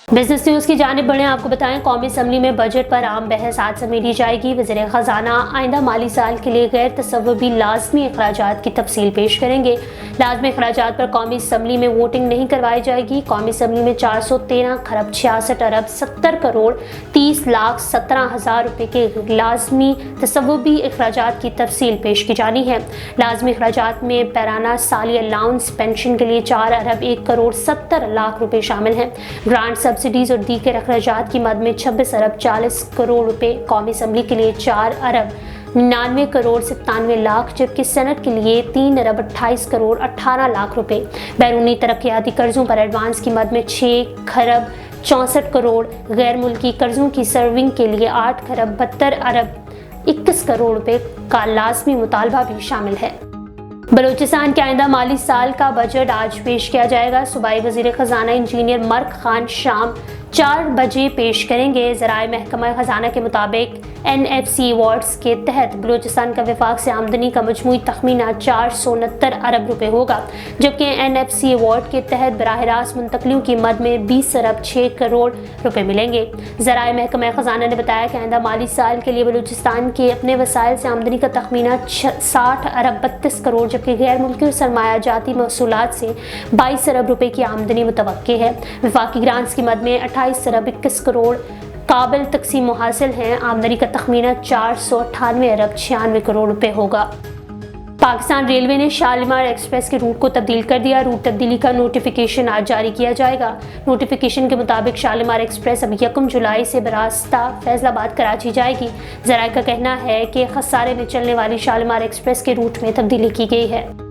Business news की जानिब बढ़ें। आपको बताएं, कौमी असम्बली में बजट पर आम बहस आज समेटी जाएगी। वज़ीर ख़जाना आइंदा माली साल के लिए गैर तसव्वुबी लाजमी अखराजात की तफसील पेश करेंगे। लाजमी अखराजात पर कौमी असम्बली में वोटिंग नहीं करवाई जाएगी। कौमी असम्बली में 413 खरब 66 अरब 70 करोड़ 30 लाख 17,000 रुपये के लाजमी तसव्वुबी अखराजात की तफसील पेश की जानी है। लाजमी अखराजात में पैराना साली अलाउंस पेंशन के लिए 4 अरब 1 करोड़ 70 लाख रुपये शामिल हैं। ग्रांट सब्सिडीज और दीगर अखराजात की मद में 26 अरब 40 करोड़ रुपए, कौमी असम्बली के लिए 4 अरब 99 करोड़ 97 लाख, जबकि सेनेट के लिए 3 अरब 28 करोड़ 18 लाख रुपए। बैरूनी तरक्याती कर्जों पर एडवांस की मद में 6 खरब 64 करोड़, गैर मुल्की कर्जों की सर्विंग के लिए 8 खरब 72 अरब 21 करोड़ रुपए का लाजमी मुतालबा भी शामिल है। बलूचिस्तान के आइंदा माली साल का बजट आज पेश किया जाएगा। सूबाई वज़ीर ख़जाना इंजीनियर मर्क खान शाम 4 बजे पेश करेंगे। ज़राए महकमा ख़जाना के मुताबिक NFC अवार्ड्स के तहत बलूचिस्तान का वफाक से आमदनी का मजमूई तखमीना 469 अरब रुपए होगा, जबकि NFC अवार्ड के तहत बराह रास्त मुंतकलियों की मद में 20 अरब 6 करोड़ रुपए मिलेंगे। ज़राए महकमा ख़जाना ने बताया कि आइंदा माली साल के लिए बलूचिस्तान के अपने वसाइल से आमदनी का तखमीना 60 अरब 32 करोड़, जबकि गैर मुल्की और सरमाया जाती महसूलात से 22 अरब रुपए की आमदनी मुतवक्के है। वफाकी ग्रांट्स की मद में 28 अरब 21 करोड़ काबिल तकसीम मुहासिल हैं। आमदनी का तखमीना 498 अरब 96 करोड़ रुपए होगा। पाकिस्तान रेलवे ने शालीमार एक्सप्रेस के रूट को तब्दील कर दिया। रूट तब्दीली का नोटिफिकेशन आज जारी किया जाएगा। नोटिफिकेशन के मुताबिक शालीमार एक्सप्रेस अब 1 जुलाई से बरास्ता फैसलाबाद कराची जाएगी। ज़राए का कहना है कि खसारे में चलने वाली शालीमार एक्सप्रेस के रूट में तब्दीली की गई है।